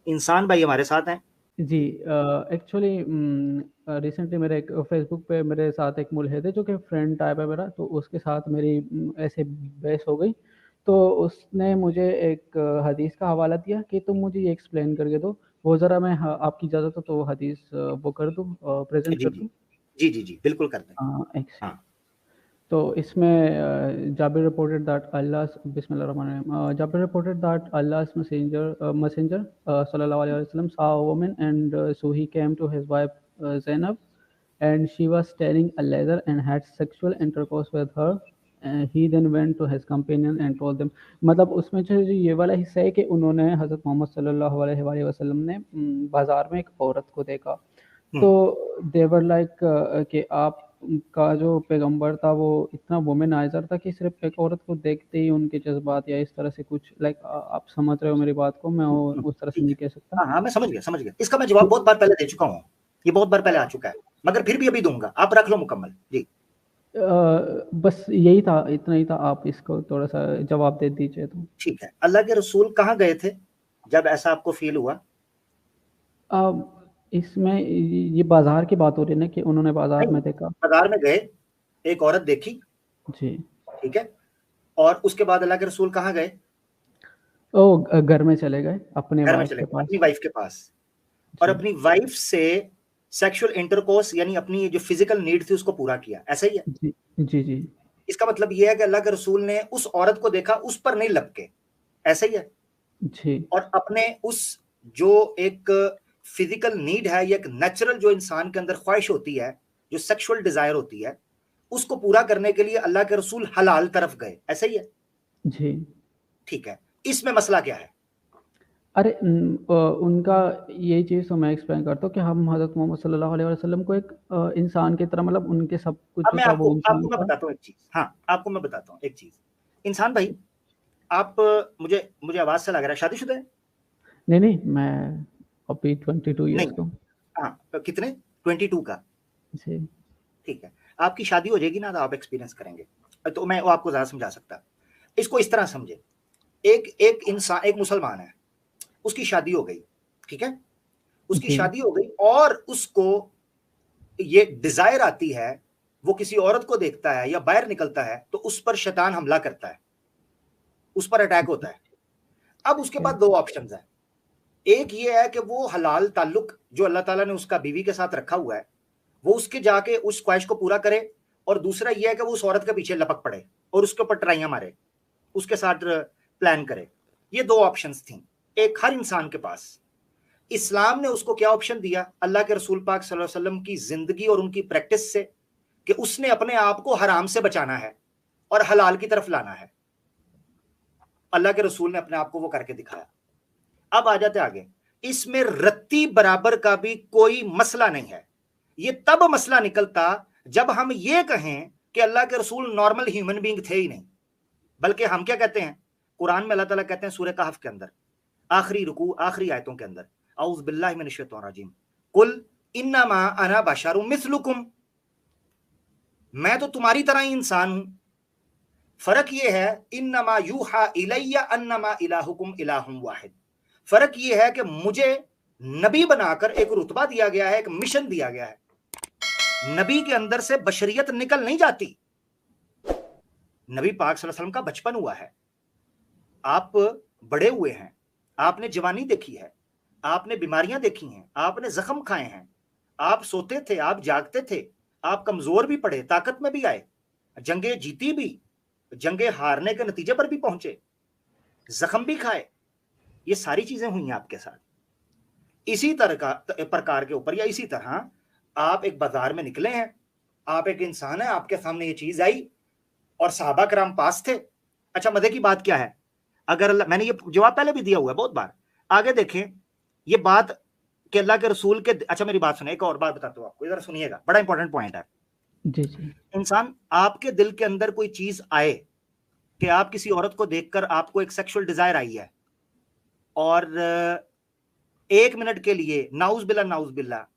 انسان بھائی ہمارے ساتھ ہیں. جی ایکچولی ریسنٹلی میرے ایک فیس بک پہ میرے ساتھ ایک ملحد ہے جو کہ فرینڈ ٹائپ ہے میرا, تو اس کے ساتھ میری ایسے بحث ہو گئی. تو اس نے مجھے ایک حدیث کا حوالہ دیا کہ تم مجھے یہ ایکسپلین کر کے دو. وہ ذرا میں آپ کی اجازت ہو تو وہ حدیث وہ کر دوں, پریزنٹ جی کر جی دوں. جی جی جی بالکل کرتے ہیں. ایک ہاں تو اس میں جابر reported that Allah's بسم اللہ الرحمن الرحیم جابر reported that Allah's messenger صلی اللہ علیہ وسلم saw a woman and so he came to his wife Zainab and she was telling a leather and had sexual intercourse with her. He then went to his companion and told them. مطلب اس میں جو یہ والا حصہ ہے کہ انہوں نے حضرت محمد صلی اللہ علیہ وآلہ وسلم نے بازار میں ایک عورت کو دیکھا, تو دیور لائک کہ آپ کا جو پیغمبر تھا وہ اتنا وومنائزر تھا کہ صرف ایک عورت کو دیکھتے ہی ان کے جذبات یا اس طرح سے کچھ لائک آپ سمجھ رہے ہو میری بات کو, میں اس طرح سے ٹھیک نہیں ہے. کہہ سکتا. ہاں ہاں میں سمجھ گیا. اس کا میں جواب بہت بار پہلے دے چکا ہوں, یہ بہت بار پہلے آ چکا ہے, مگر پھر بھی ابھی دوں گا, آپ رکھ لو مکمل. جی بس یہی تھا, اتنا ہی تھا, آپ اس کو تھوڑا سا جواب دے دیجیے تو. ٹھیک ہے. اللہ کے رسول کہاں گئے تھے جب ایسا آپ کو فیل ہوا؟ اس میں یہ بازار کی بات ہو رہی ہے نا کہ انہوں نے بازار میں دیکھا. بازار میں گئے, ایک عورت دیکھی, جی ٹھیک ہے, اور اس کے بعد اللہ کے رسول کہاں گئے؟ گھر میں چلے گئے اپنے گھر میں وائف چلے کے گئے, پاس. اپنی وائف کے پاس, اور جی اپنی وائف سے سیکشل انٹرکورس یعنی اپنی جو فزیکل نیڈ تھی اس کو پورا کیا. ایسا ہی ہے. جی جی جی اس کا مطلب یہ ہے کہ اللہ کے رسول نے اس عورت کو دیکھا, اس پر نہیں لپکے. ایسا ہی ہے. جی اور اپنے اس جو ایک فزیکل نیڈ ہے یا ایک نیچرل جو انسان کے اندر خواہش ہوتی ہے, جو سیکشل ڈیزائر ہوتی ہے, اس کو پورا کرنے کے لیے اللہ کے رسول حلال طرف گئے. ایسا ہی ہے. جی ٹھیک ہے. اس میں مسئلہ کیا ہے؟ ارے ان کا یہی چیز تو میں ایکسپلین کرتا ہوں کہ ہم حضرت محمد صلی اللہ علیہ وسلم کو ایک انسان کی طرح, مطلب ان کے سب کچھ اب جو میں تھا آپ وہ کو انسان میں تھا. بتاتا ہوں ایک چیز. ہاں آپ کو میں بتاتا ہوں ایک چیز. انسان بھائی, آپ مجھے آواز سے لگ رہا ہے شادی شدہ ہے؟ نہیں میں ابھی 22 ایئرس نہیں. کا ہوں. ہاں کتنے؟ 22 کا. جی ٹھیک ہے. آپ کی شادی ہو جائے گی نا تو آپ ایکسپیرینس کریں گے, تو میں وہ آپ کو زیادہ سمجھا سکتا. اس کو اس طرح سمجھے, ایک انسان, ایک مسلمان ہے, اس کی شادی ہو گئی, ٹھیک ہے, اس کی جی شادی ہو گئی, اور اس کو یہ ڈیزائر آتی ہے, وہ کسی عورت کو دیکھتا ہے یا باہر نکلتا ہے تو اس پر شیطان حملہ کرتا ہے, اس پر اٹیک ہوتا ہے. اب اس کے بعد دو آپشنز ہیں. ایک یہ ہے کہ وہ حلال تعلق جو اللہ تعالیٰ نے اس کا بیوی کے ساتھ رکھا ہوا ہے وہ اس کے جا کے اس خواہش کو پورا کرے, اور دوسرا یہ ہے کہ وہ اس عورت کے پیچھے لپک پڑے اور اس کے اوپر ٹرائیاں مارے, اس کے ساتھ پلان کرے. یہ دو آپشنز تھیں ایک ہر انسان کے پاس. اسلام نے اس کو کیا آپشن دیا؟ اللہ کے رسول پاک صلی اللہ علیہ وسلم کی زندگی اور ان کی پریکٹس سے, کہ اس نے اپنے آپ کو حرام سے بچانا ہے اور حلال کی طرف لانا ہے. اللہ کے رسول نے اپنے آپ کو وہ کر کے دکھایا. اب آ جاتے آگے. اس میں رتی برابر کا بھی کوئی مسئلہ نہیں ہے. یہ تب مسئلہ نکلتا جب ہم یہ کہیں کہ اللہ کے رسول نارمل ہیومن بینگ تھے ہی نہیں, بلکہ ہم کیا کہتے ہیں؟ قرآن میں اللہ تعالیٰ کہتے ہیں سورہ کہف کے اندر آخری رکوع آخری آیتوں کے اندر, اعوذ باللہ من الشیطان الرجیم, قل انما انا بشر مثلکم, میں تو تمہاری طرح ہی انسان ہوں, فرق یہ ہے انما یوحا الی انما الہکم الہ واحد. فرق یہ ہے کہ مجھے نبی بنا کر ایک رتبہ دیا گیا ہے, ایک مشن دیا گیا ہے. نبی کے اندر سے بشریت نکل نہیں جاتی. نبی پاک صلی اللہ علیہ وسلم کا بچپن ہوا ہے, آپ بڑے ہوئے ہیں, آپ نے جوانی دیکھی ہے, آپ نے بیماریاں دیکھی ہیں, آپ نے زخم کھائے ہیں, آپ سوتے تھے, آپ جاگتے تھے, آپ کمزور بھی پڑے, طاقت میں بھی آئے, جنگیں جیتی بھی, جنگیں ہارنے کے نتیجے پر بھی پہنچے, زخم بھی کھائے. یہ ساری چیزیں ہوئی ہیں آپ کے ساتھ. اسی طرح پرکار کے اوپر یا اسی طرح آپ ایک بازار میں نکلے ہیں, آپ ایک انسان ہیں, آپ کے سامنے یہ چیز آئی اور صحابہ کرام پاس تھے. اچھا مزے کی بات کیا ہے, اگر اللہ, میں نے یہ جواب پہلے بھی دیا ہوا ہے بہت بار, آگے دیکھیں یہ بات کہ اللہ کے رسول کے, اچھا میری بات سنیں, ایک اور بات بتاتا ہوں آپ کو, ادھر سنیے گا, بڑا امپورٹنٹ پوائنٹ ہے. جی جی انسان, آپ کے دل کے اندر کوئی چیز آئے کہ آپ کسی عورت کو دیکھ کر آپ کو ایک سیکشل ڈیزائر آئی ہے, اور ایک منٹ کے لیے نعوذ باللہ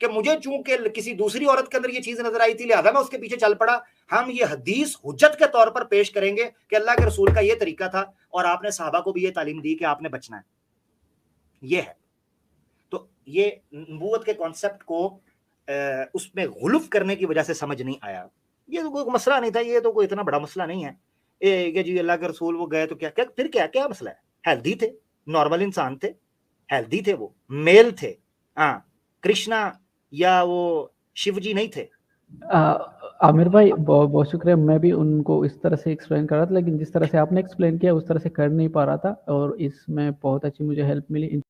کہ مجھے چونکہ کسی دوسری عورت کے اندر یہ چیز نظر آئی تھی لہذا میں اس کے پیچھے چل پڑا. ہم یہ حدیث حجت کے طور پر پیش کریں گے کہ اللہ کے رسول کا یہ طریقہ تھا اور آپ نے صحابہ کو بھی یہ تعلیم دی کہ آپ نے بچنا ہے. یہ ہے. تو یہ نبوت کے کانسیپٹ کو اس میں غلف کرنے کی وجہ سے سمجھ نہیں آیا. یہ تو کوئی مسئلہ نہیں تھا, یہ تو کوئی اتنا بڑا مسئلہ نہیں ہے کہ جی اللہ کے رسول وہ گئے تو کیا پھر کیا مسئلہ ہے. ہیلدی تھے, نارمل انسان تھے, ہیلدی تھے, وہ میل تھے. ہاں, کرشنا یا وہ شیو جی نہیں تھے. عامر بھائی بہت بہت شکریہ. میں بھی ان کو اس طرح سے ایکسپلین کر رہا تھا, لیکن جس طرح سے آپ نے ایکسپلین کیا اس طرح سے کر نہیں پا رہا تھا, اور اس میں بہت اچھی مجھے ہیلپ ملی.